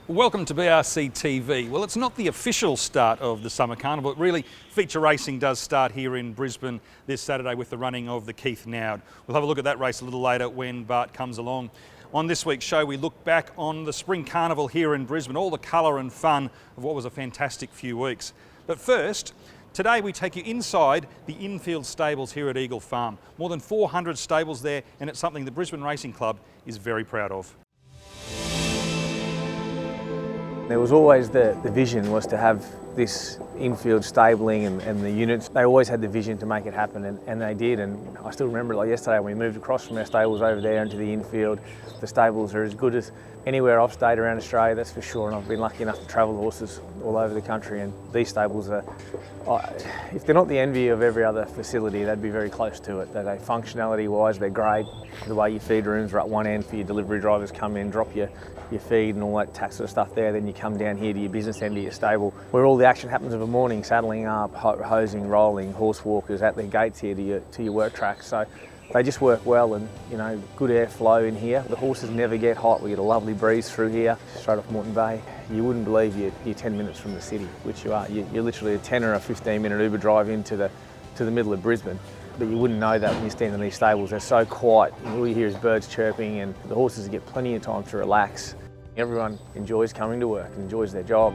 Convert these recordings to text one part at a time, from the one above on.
Welcome to BRC TV. Well, it's not the official start of the Summer Carnival, but really feature racing does start here in Brisbane this Saturday with the running of the Keith Nowd. We'll have a look at that race a little later when Bart comes along. On this week's show, we look back on the Spring Carnival here in Brisbane, all the colour and fun of what was a fantastic few weeks. But first, today we take you inside the infield stables here at Eagle Farm. More than 400 stables there, and it's something the Brisbane Racing Club is very proud of. There was always the vision was to have this infield stabling and the units. They always had the vision to make it happen, and they did. And I still remember, like yesterday, when we moved across from our stables over there into the infield. The stables are as good as anywhere I've stayed around Australia, that's for sure. And I've been lucky enough to travel horses all over the country, and these stables are, if they're not the envy of every other facility, they'd be very close to it. They functionality-wise, they're great. The way your feed rooms are at one end for your delivery drivers come in, drop your feed and all that sort of stuff there, then you come down here to your business end of your stable, where all the action happens of a morning, saddling up, hosing, rolling, horse walkers at their gates here to your work track. So they just work well, and you know, good airflow in here. The horses never get hot. We get a lovely breeze through here, straight off Moreton Bay. You wouldn't believe you're 10 minutes from the city, which you are. You're literally a 10 or a 15-minute Uber drive into the middle of Brisbane. But you wouldn't know that when you stand in these stables. They're so quiet. All you hear is birds chirping, and the horses get plenty of time to relax. Everyone enjoys coming to work and enjoys their job.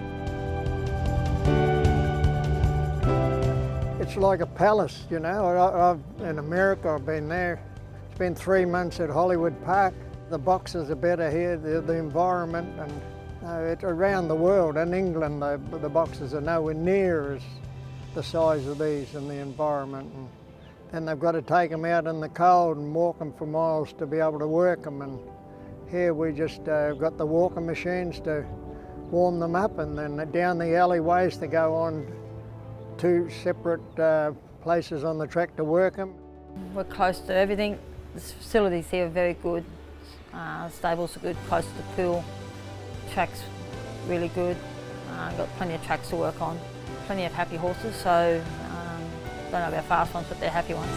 It's like a palace, you know. In America, I've been there. Spent 3 months at Hollywood Park. The boxes are better here, the environment, and it's around the world. In England, the boxes are nowhere near as the size of these and the environment. And then they've got to take them out in the cold and walk them for miles to be able to work them. And here we just got the walking machines to warm them up, and then down the alleyways to go on 2 separate places on the track to work them. We're close to everything. The facilities here are very good. Stables are good, close to the pool. Track's really good. Got plenty of tracks to work on. Plenty of happy horses, so don't know about fast ones, but they're happy ones.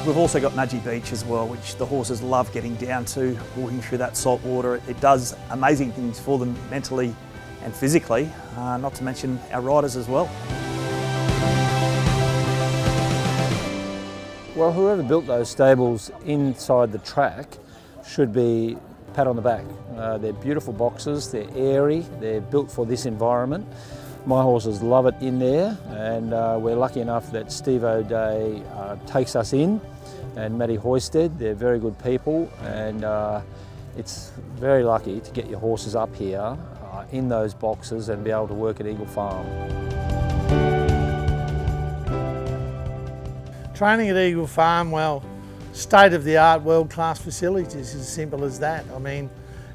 We've also got Nudgee Beach as well, which the horses love getting down to, walking through that salt water. It does amazing things for them mentally and physically, not to mention our riders as well. Well, whoever built those stables inside the track should be pat on the back. They're beautiful boxes, they're airy, they're built for this environment. My horses love it in there, and we're lucky enough that Steve O'Day takes us in, and Matty Hoysted. They're very good people, and it's very lucky to get your horses up here in those boxes and be able to work at Eagle Farm. Training at Eagle Farm, well, state-of-the-art, world-class facilities, as simple as that. I mean,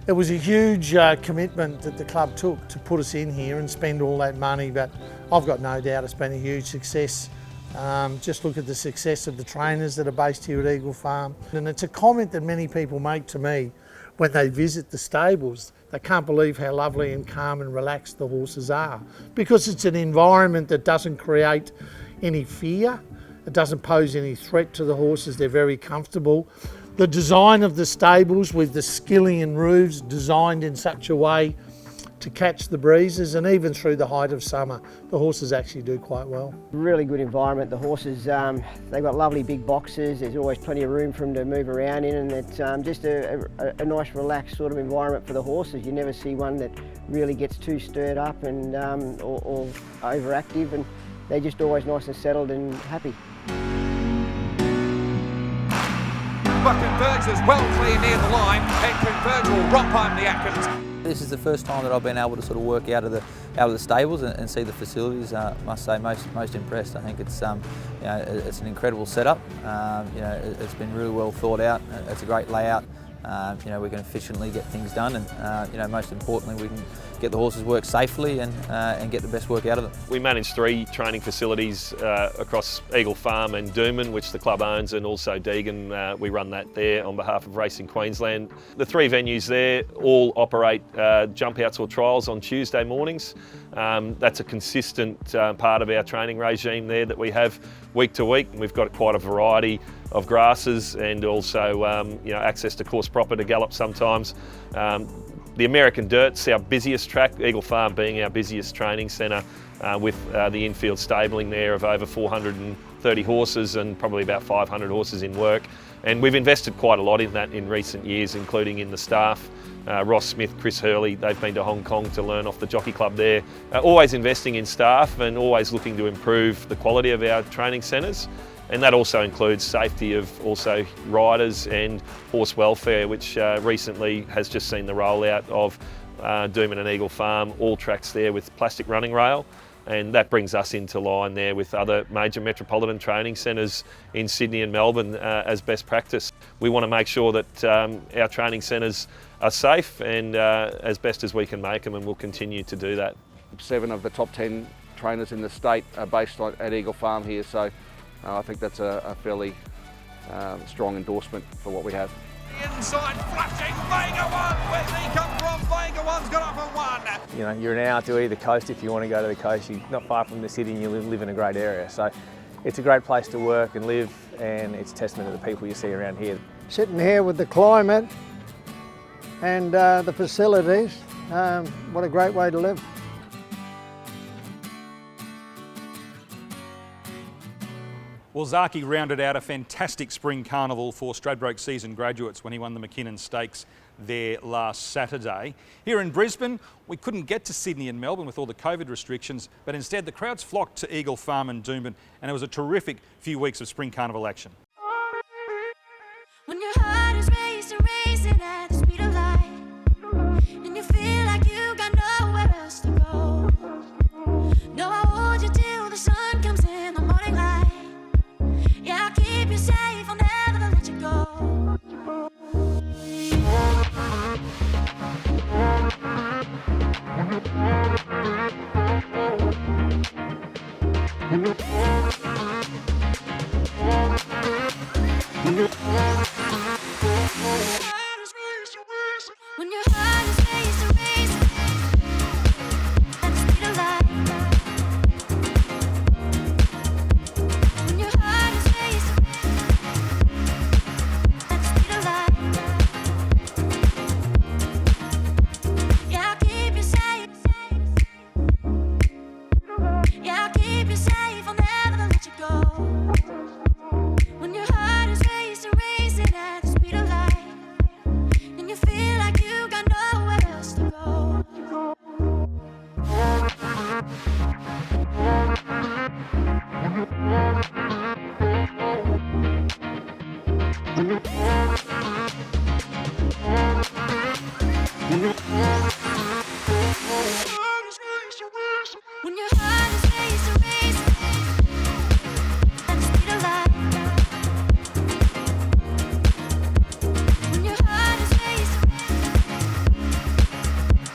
it was a huge commitment that the club took to put us in here and spend all that money, but I've got no doubt it's been a huge success. Just look at the success of the trainers that are based here at Eagle Farm. And it's a comment that many people make to me when they visit the stables. They can't believe how lovely and calm and relaxed the horses are, because it's an environment that doesn't create any fear. It doesn't pose any threat to the horses. They're very comfortable. The design of the stables with the skilling and roofs designed in such a way to catch the breezes, and even through the height of summer, the horses actually do quite well. Really good environment. The horses, they've got lovely big boxes. There's always plenty of room for them to move around in, and it's just a nice relaxed sort of environment for the horses. You never see one that really gets too stirred up and or overactive, and they're just always nice and settled and happy. But Converge is well clear near the line, and Converge will romp home the Atkins. This is the first time that I've been able to sort of work out of the stables and see the facilities. I must say, most impressed. I think it's you know, it's an incredible setup. You know, it's been really well thought out. It's a great layout. You know, we can efficiently get things done, and you know, most importantly, we can get the horses work safely and get the best work out of them. We manage 3 training facilities across Eagle Farm and Doomben, which the club owns, and also Deagon. We run that there on behalf of Racing Queensland. The 3 venues there all operate jump outs or trials on Tuesday mornings. That's a consistent part of our training regime there that we have week to week. We've got quite a variety of grasses and also you know, access to course proper to gallop sometimes. The American Dirt's our busiest track, Eagle Farm being our busiest training centre, with the infield stabling there of over 430 horses and probably about 500 horses in work. And we've invested quite a lot in that in recent years, including in the staff. Ross Smith, Chris Hurley, they've been to Hong Kong to learn off the Jockey Club there. Always investing in staff and always looking to improve the quality of our training centres. And that also includes safety of also riders and horse welfare, which recently has just seen the rollout of Doomben and Eagle Farm, all tracks there with plastic running rail. And that brings us into line there with other major metropolitan training centres in Sydney and Melbourne as best practice. We want to make sure that our training centres are safe and as best as we can make them, and we'll continue to do that. 7 of the top 10 trainers in the state are based at Eagle Farm here, so I think that's a fairly strong endorsement for what we have. Inside, flashing, Vega 1, where's he come from? Vega 1's got up and 1. You know, you're an hour to either coast if you want to go to the coast. You're not far from the city and you live in a great area. So it's a great place to work and live, and it's testament to the people you see around here. Sitting here with the climate and the facilities, what a great way to live. Well, Zaki rounded out a fantastic spring carnival for Stradbroke season graduates when he won the McKinnon Stakes there last Saturday. Here in Brisbane, we couldn't get to Sydney and Melbourne with all the COVID restrictions, but instead the crowds flocked to Eagle Farm and Doomben, and it was a terrific few weeks of spring carnival action. When your heart is racing at the speed of light, and you feel like you got nowhere else to go. No, I hold you till the sun comes in the morning light. Yeah, I'll keep you safe, I'll never let you go. When your heart is racing at the speed of light. When your heart is racing at the speed of light. Yeah, I'll keep you safe. Yeah, I'll keep you safe, I'll never let you go. When your heart is racing at the speed of light. And you feel like you got nowhere else to go. When your heart is racing at the speed of light. When your heart is racing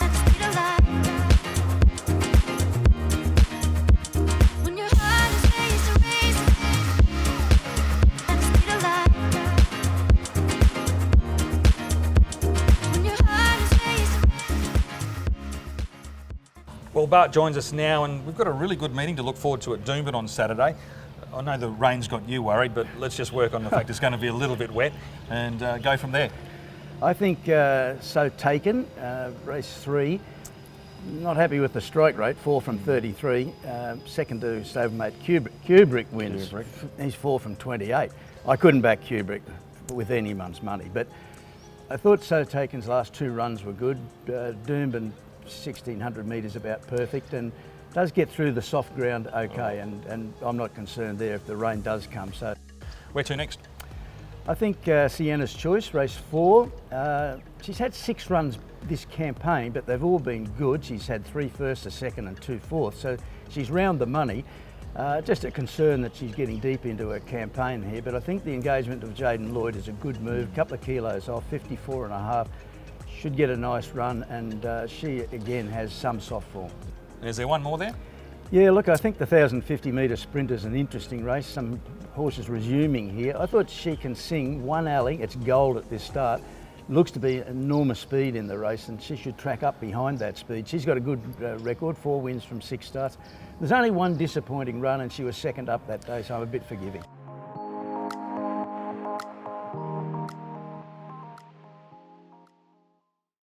at the speed of light. When your heart is racing at the speed of light. When your heart is racing. Well, Bart joins us now, and we've got a really good meeting to look forward to at Doomben on Saturday. I know the rain's got you worried, but let's just work on the fact it's going to be a little bit wet and go from there. I think So Taken, race 3, not happy with the strike rate, 4 from 33. Second to stablemate Kubrick wins. He's 4 from 28. I couldn't back Kubrick with anyone's money, but I thought So Taken's last 2 runs were good. Doomben 1600 metres about perfect, and does get through the soft ground okay, and I'm not concerned there if the rain does come. So, where to next? I think Sienna's Choice, race 4. She's had 6 runs this campaign, but they've all been good. She's had 3 firsts, a second and 2 fourths, so she's round the money. Just a concern that she's getting deep into her campaign here, but I think the engagement of Jaden Lloyd is a good move. A couple of kilos off, 54.5. Should get a nice run, and she again has some soft form. Is there one more there? Yeah, look, I think the 1,050 metre sprint is an interesting race. Some horses resuming here. I thought She Can Sing, 1 alley, it's gold at this start. Looks to be enormous speed in the race, and she should track up behind that speed. She's got a good record, 4 wins from 6 starts. There's only one disappointing run, and she was second up that day, so I'm a bit forgiving.